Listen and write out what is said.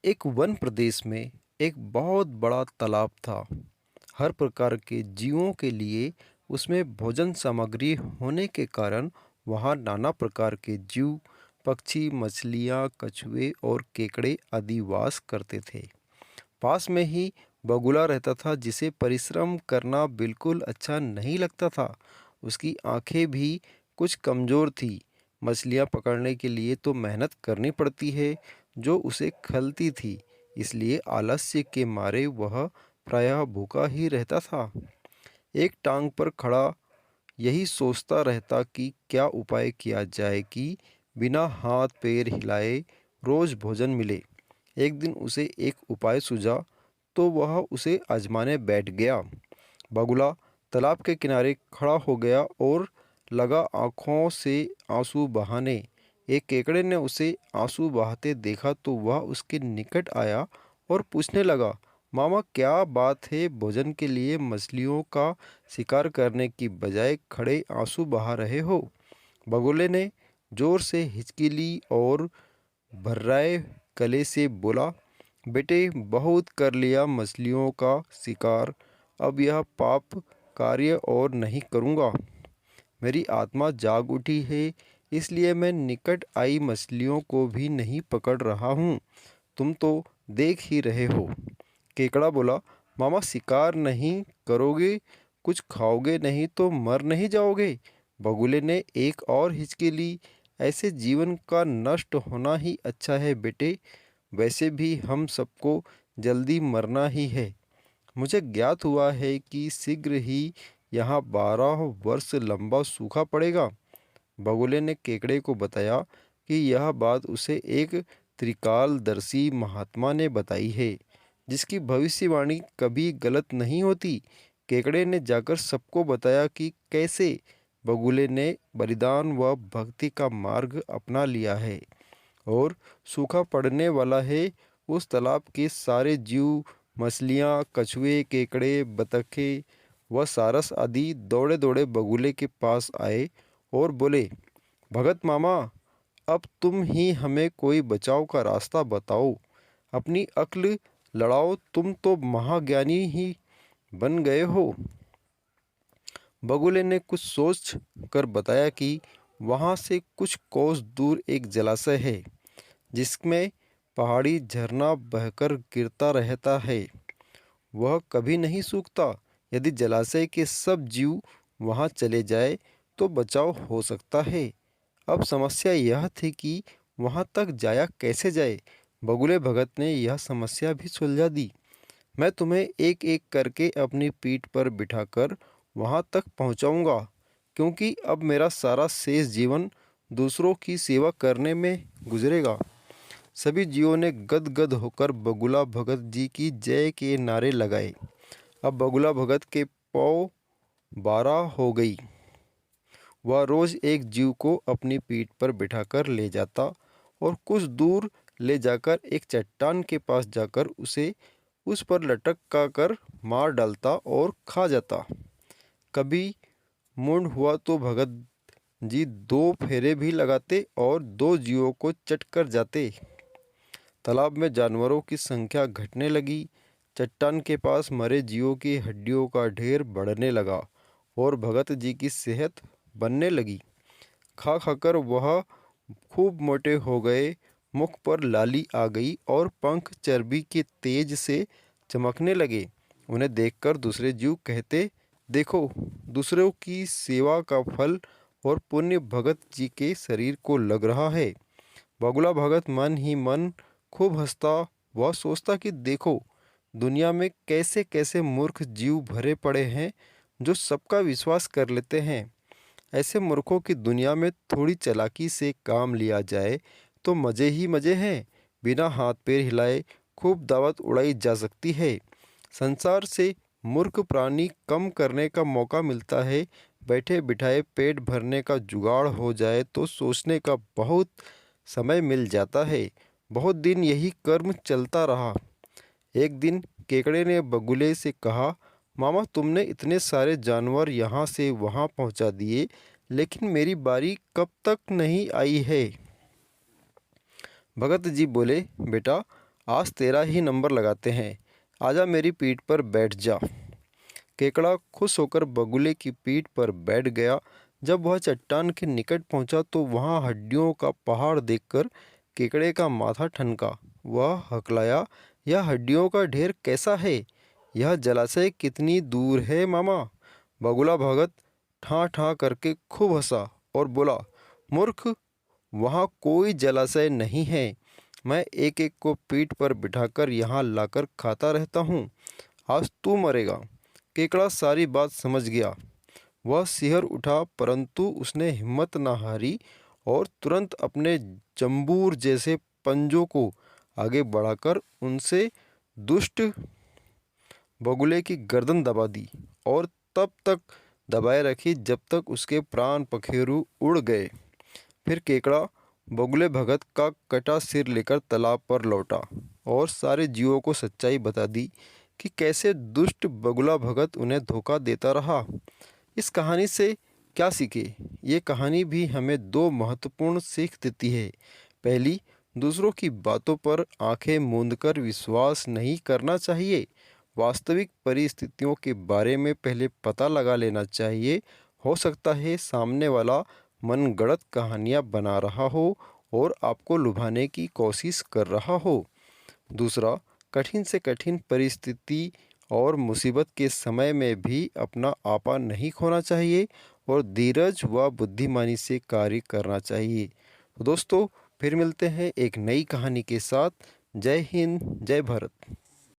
एक वन प्रदेश में एक बहुत बड़ा तालाब था। हर प्रकार के जीवों के लिए उसमें भोजन सामग्री होने के कारण वहाँ नाना प्रकार के जीव, पक्षी, मछलियाँ, कछुए और केकड़े आदि वास करते थे। पास में ही बगुला रहता था जिसे परिश्रम करना बिल्कुल अच्छा नहीं लगता था। उसकी आंखें भी कुछ कमज़ोर थी। मछलियाँ पकड़ने के लिए तो मेहनत करनी पड़ती है जो उसे खलती थी, इसलिए आलस्य के मारे वह प्रायः भूखा ही रहता था। एक टांग पर खड़ा यही सोचता रहता कि क्या उपाय किया जाए कि बिना हाथ पैर हिलाए रोज भोजन मिले। एक दिन उसे एक उपाय सूझा तो वह उसे आजमाने बैठ गया। बगुला तालाब के किनारे खड़ा हो गया और लगा आंखों से आंसू बहाने। एक केकड़े ने उसे आंसू बहाते देखा तो वह उसके निकट आया और पूछने लगा, मामा क्या बात है, भोजन के लिए मछलियों का शिकार करने की बजाय खड़े आंसू बहा रहे हो। बगुले ने जोर से हिचकी ली और भर्राए गले से बोला, बेटे बहुत कर लिया मछलियों का शिकार, अब यह पाप कार्य और नहीं करूँगा। मेरी आत्मा जाग उठी है, इसलिए मैं निकट आई मछलियों को भी नहीं पकड़ रहा हूँ। तुम तो देख ही रहे हो। केकड़ा बोला, मामा शिकार नहीं करोगे, कुछ खाओगे नहीं तो मर नहीं जाओगे। बगुले ने एक और हिचकी ली, ऐसे जीवन का नष्ट होना ही अच्छा है बेटे, वैसे भी हम सबको जल्दी मरना ही है। मुझे ज्ञात हुआ है कि शीघ्र ही यहाँ 12 वर्ष लंबा सूखा पड़ेगा। बगुले ने केकड़े को बताया कि यह बात उसे एक त्रिकालदर्शी महात्मा ने बताई है जिसकी भविष्यवाणी कभी गलत नहीं होती। केकड़े ने जाकर सबको बताया कि कैसे बगुले ने बलिदान व भक्ति का मार्ग अपना लिया है और सूखा पड़ने वाला है। उस तालाब के सारे जीव, मछलियाँ, कछुए, केकड़े, बतखें व सारस आदि दौड़े दौड़े बगुले के पास आए और बोले, भगत मामा, अब तुम ही हमें कोई बचाव का रास्ता बताओ, अपनी अक्ल लड़ाओ, तुम तो महाज्ञानी ही बन गए हो। बगुले ने कुछ सोच कर बताया कि वहाँ से कुछ कोस दूर एक जलाशय है जिसमें पहाड़ी झरना बहकर गिरता रहता है। वह कभी नहीं सूखता। यदि जलाशय के सब जीव वहाँ चले जाए तो बचाव हो सकता है। अब समस्या यह थी कि वहाँ तक जाया कैसे जाए। बगुले भगत ने यह समस्या भी सुलझा दी। मैं तुम्हें एक एक करके अपनी पीठ पर बिठाकर वहाँ तक पहुँचाऊँगा, क्योंकि अब मेरा सारा शेष जीवन दूसरों की सेवा करने में गुजरेगा। सभी जीवों ने गदगद होकर बगुला भगत जी की जय के नारे लगाए। अब बगुला भगत के पौ 12 हो गई। वह रोज एक जीव को अपनी पीठ पर बिठाकर ले जाता और कुछ दूर ले जाकर एक चट्टान के पास जाकर उसे उस पर लटका कर मार डालता और खा जाता। कभी मूड हुआ तो भगत जी 2 फेरे भी लगाते और 2 जीवों को चट कर जाते। तालाब में जानवरों की संख्या घटने लगी। चट्टान के पास मरे जीवों की हड्डियों का ढेर बढ़ने लगा और भगत जी की सेहत बनने लगी। खा खाकर वह खूब मोटे हो गए। मुख पर लाली आ गई और पंख चर्बी के तेज से चमकने लगे। उन्हें देखकर दूसरे जीव कहते, देखो, दूसरों की सेवा का फल और पुण्य भगत जी के शरीर को लग रहा है। बगुला भगत मन ही मन खूब हंसता। वह सोचता कि देखो, दुनिया में कैसे कैसे मूर्ख जीव भरे पड़े हैं जो सबका विश्वास कर लेते हैं। ऐसे मूर्खों की दुनिया में थोड़ी चालाकी से काम लिया जाए तो मज़े ही मज़े हैं। बिना हाथ पैर हिलाए खूब दावत उड़ाई जा सकती है। संसार से मूर्ख प्राणी कम करने का मौका मिलता है। बैठे बिठाए पेट भरने का जुगाड़ हो जाए तो सोचने का बहुत समय मिल जाता है। बहुत दिन यही कर्म चलता रहा। एक दिन केकड़े ने बगुले से कहा, मामा तुमने इतने सारे जानवर यहाँ से वहाँ पहुँचा दिए, लेकिन मेरी बारी कब तक नहीं आई है। भगत जी बोले, बेटा आज तेरा ही नंबर लगाते हैं, आजा मेरी पीठ पर बैठ जा। केकड़ा खुश होकर बगुले की पीठ पर बैठ गया। जब वह चट्टान के निकट पहुंचा तो वहां हड्डियों का पहाड़ देखकर केकड़े का माथा ठनका। वह हकलाया, यह हड्डियों का ढेर कैसा है? यह जलाशय कितनी दूर है मामा? बगुला भगत ठां ठां करके खूब हंसा और बोला, मूर्ख, वहाँ कोई जलाशय नहीं है। मैं एक एक को पीठ पर बिठाकर यहाँ लाकर खाता रहता हूँ। आज तू मरेगा। केकड़ा सारी बात समझ गया। वह सिहर उठा, परंतु उसने हिम्मत न हारी और तुरंत अपने जंबूर जैसे पंजों को आगे बढ़ाकर उनसे दुष्ट बगुले की गर्दन दबा दी और तब तक दबाए रखी जब तक उसके प्राण पखेरु उड़ गए। फिर केकड़ा बगुले भगत का कटा सिर लेकर तालाब पर लौटा और सारे जीवों को सच्चाई बता दी कि कैसे दुष्ट बगुला भगत उन्हें धोखा देता रहा। इस कहानी से क्या सीखे? ये कहानी भी हमें दो महत्वपूर्ण सीख देती है। पहली, दूसरों की बातों पर आंखें मूंदकर विश्वास नहीं करना चाहिए। वास्तविक परिस्थितियों के बारे में पहले पता लगा लेना चाहिए। हो सकता है सामने वाला मनगढ़ंत कहानियाँ बना रहा हो और आपको लुभाने की कोशिश कर रहा हो। दूसरा, कठिन से कठिन परिस्थिति और मुसीबत के समय में भी अपना आपा नहीं खोना चाहिए और धीरज व बुद्धिमानी से कार्य करना चाहिए। तो दोस्तों, फिर मिलते हैं एक नई कहानी के साथ। जय हिंद, जय भारत।